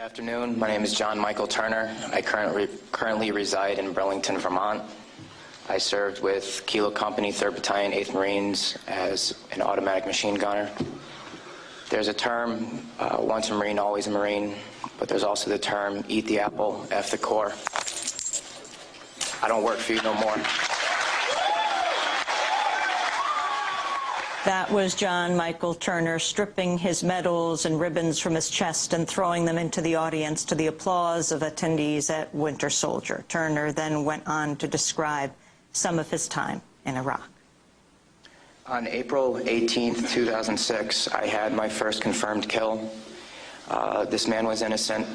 Afternoon. My name is John Michael Turner. I currently reside in Burlington, Vermont. I served with Kilo Company, 3rd Battalion, 8th Marines as an automatic machine gunner. There's a term, once a Marine, always a Marine, but there's also the term, eat the apple, F the Corps. I don't work for you no more. That was John Michael Turner stripping his medals and ribbons from his chest and throwing them into the audience to the applause of attendees at Winter Soldier. Turner then went on to describe some of his time in Iraq. On April 18th, 2006, I had my first confirmed kill. This man was innocent.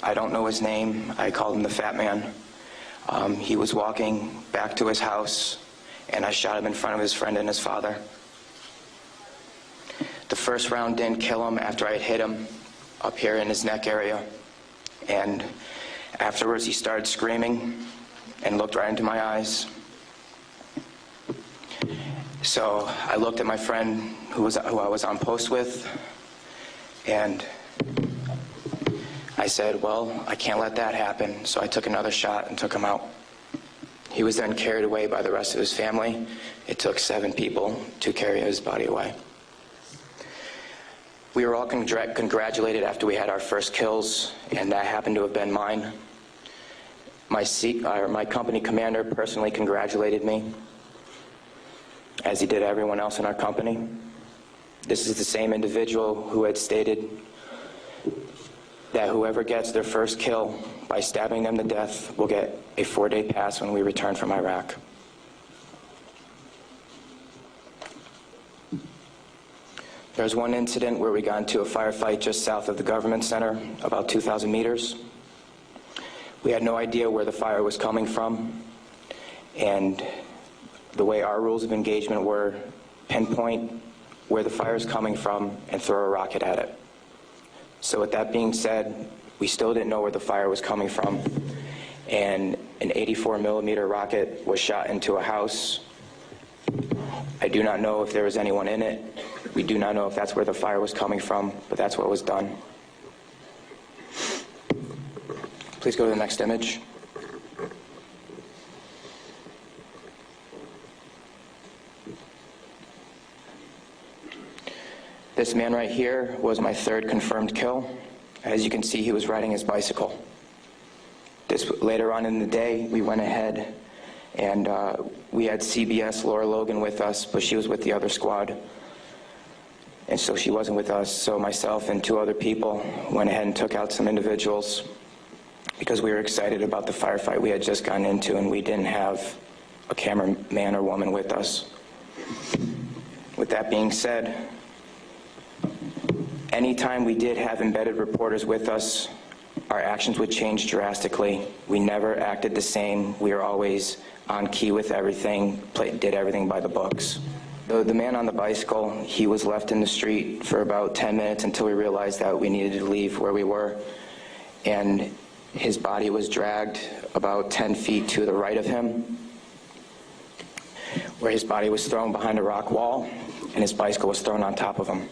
I don't know his name. I called him the Fat Man. He was walking back to his house, and I shot him in front of his friend and his father. The first round didn't kill him after I had hit him up here in his neck area. And afterwards he started screaming and looked right into my eyes. So I looked at my friend who I was on post with, and I said, well, I can't let that happen. So I took another shot and took him out. He was then carried away by the rest of his family. It took 7 people to carry his body away. We were all congratulated after we had our first kills, and that happened to have been mine. My company commander personally congratulated me, as he did everyone else in our company. This is the same individual who had stated that whoever gets their first kill by stabbing them to death will get a 4-day pass when we return from Iraq. There's one incident where we got into a firefight just south of the government center, about 2,000 meters. We had no idea where the fire was coming from, and the way our rules of engagement were, pinpoint where the fire is coming from and throw a rocket at it. So with that being said, we still didn't know where the fire was coming from, and an 84mm rocket was shot into a house. I do not know if there was anyone in it. We do not know if that's where the fire was coming from, but that's what was done. Please go to the next image. This man right here was my 3rd confirmed kill. As you can see, he was riding his bicycle. Later on in the day, we went ahead and we had CBS Laura Logan with us, but she was with the other squad. And so she wasn't with us, so myself and 2 other people went ahead and took out some individuals because we were excited about the firefight we had just gotten into, and we didn't have a cameraman or woman with us. With that being said, anytime we did have embedded reporters with us, our actions would change drastically. We never acted the same. We were always on key with everything, did everything by the books. The man on the bicycle, he was left in the street for about 10 minutes until we realized that we needed to leave where we were. And his body was dragged about 10 feet to the right of him, where his body was thrown behind a rock wall, and his bicycle was thrown on top of him.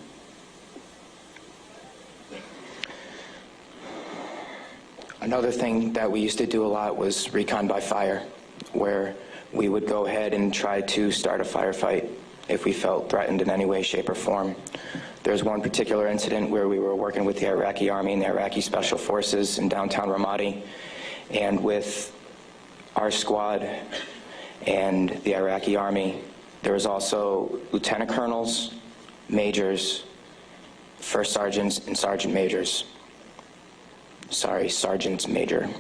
Another thing that we used to do a lot was recon by fire, where we would go ahead and try to start a firefight if we felt threatened in any way, shape, or form. There's one particular incident where we were working with the Iraqi Army and the Iraqi Special Forces in downtown Ramadi, and with our squad and the Iraqi Army, there was also lieutenant colonels, majors, first sergeants, and sergeant majors. Sorry, sergeants major.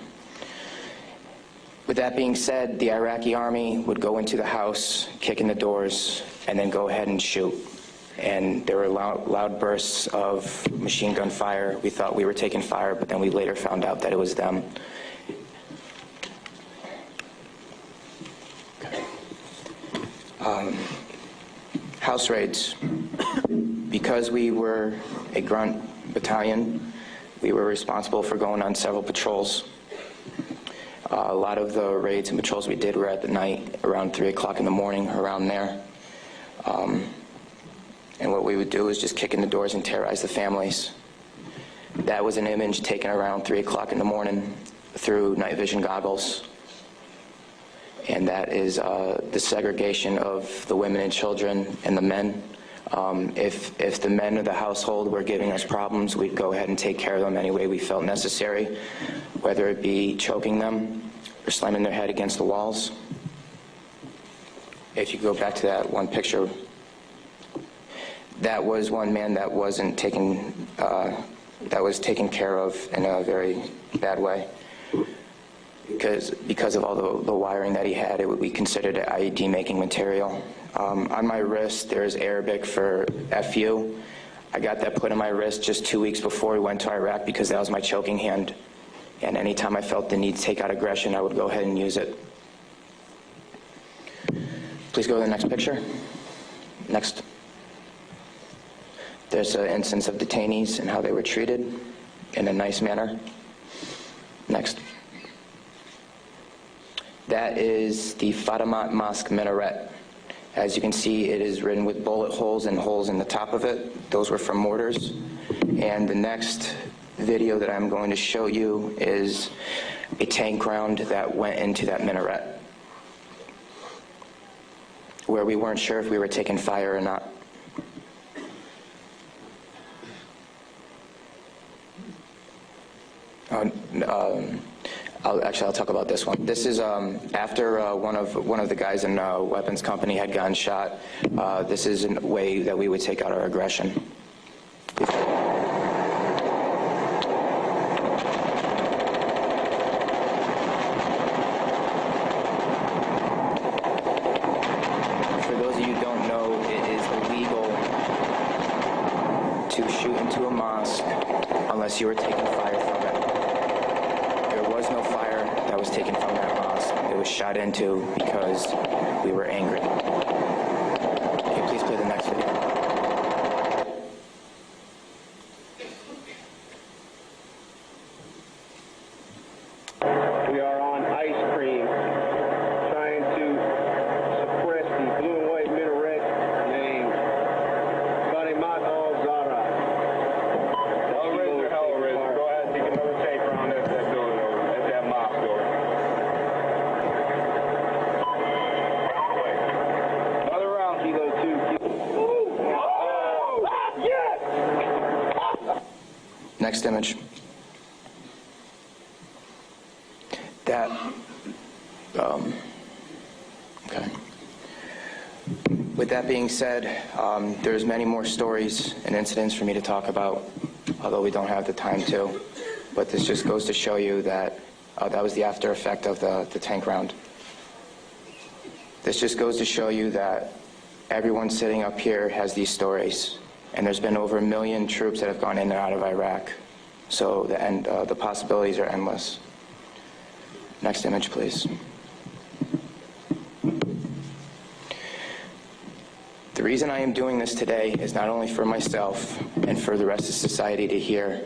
With that being said, the Iraqi Army would go into the house, kick in the doors, and then go ahead and shoot. And there were loud bursts of machine gun fire. We thought we were taking fire, but then we later found out that it was them. House raids. Because we were a grunt battalion, we were responsible for going on several patrols. A lot of the raids and patrols we did were at the night, around 3 o'clock in the morning, around there. And what we would do is just kick in the doors and terrorize the families. That was an image taken around 3 o'clock in the morning through night vision goggles. And that is the segregation of the women and children and the men. If the men of the household were giving us problems, we'd go ahead and take care of them any way we felt necessary, whether it be choking them or slamming their head against the walls. If you go back to that one picture, that was one man that wasn't taken, that was taken care of in a very bad way. Because of all the wiring that he had, it would be considered an IED making material. On my wrist, there's Arabic for FU. I got that put on my wrist just 2 weeks before we went to Iraq because that was my choking hand. And anytime I felt the need to take out aggression, I would go ahead and use it. Please go to the next picture. Next. There's an instance of detainees and how they were treated in a nice manner. Next. That is the Fatimat Mosque minaret. As you can see, it is written with bullet holes and holes in the top of it. Those were from mortars. And the next video that I'm going to show you is a tank round that went into that minaret, where we weren't sure if we were taking fire or not. I'll talk about this one. This is after one of the guys in a weapons company had gotten shot. This is a way that we would take out our aggression. For those of you who don't know, it is illegal to shoot into a mosque unless you were taking fire from it. There was no fire that was taken from that mosque. It was shot into because we were angry. Can you please play the next video? We are on ice cream, trying to suppress the blue and white minaret named Fatimat al-Zahra. Hellraiser. Go ahead and take another take around that building over. That's that mosque door. Another round, Kilo 2. Oh! Yes! Next image. That, okay. With that being said, there's many more stories and incidents for me to talk about, although we don't have the time to. But this just goes to show you that that was the after effect of the tank round. This just goes to show you that everyone sitting up here has these stories. And there's been over 1 million troops that have gone in and out of Iraq. So the possibilities are endless. Next image, please. The reason I am doing this today is not only for myself and for the rest of society to hear,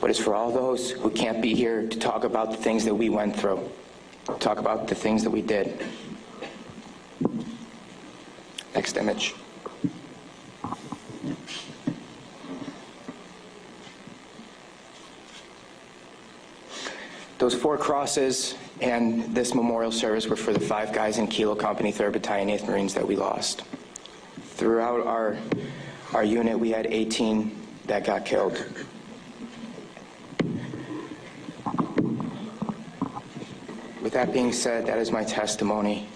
but it's for all those who can't be here to talk about the things that we went through, talk about the things that we did. Next image. Those 4 crosses and this memorial service were for the 5 guys in Kilo Company, 3rd Battalion, 8th Marines that we lost. Throughout our unit, we had 18 that got killed. With that being said, that is my testimony.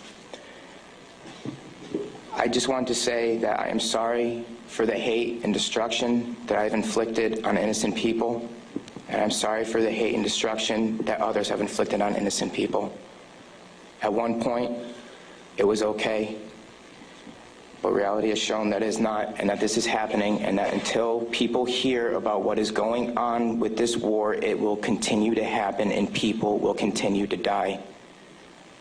I just want to say that I am sorry for the hate and destruction that I've inflicted on innocent people. And I'm sorry for the hate and destruction that others have inflicted on innocent people. At one point, it was okay, but reality has shown that it is not, and that this is happening, and that until people hear about what is going on with this war, it will continue to happen and people will continue to die.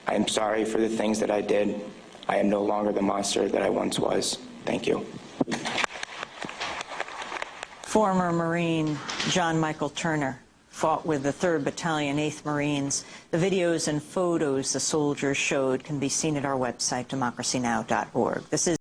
I am sorry for the things that I did. I am no longer the monster that I once was. Thank you. Former Marine John Michael Turner fought with the 3rd Battalion, 8th Marines. The videos and photos the soldiers showed can be seen at our website, democracynow.org. This is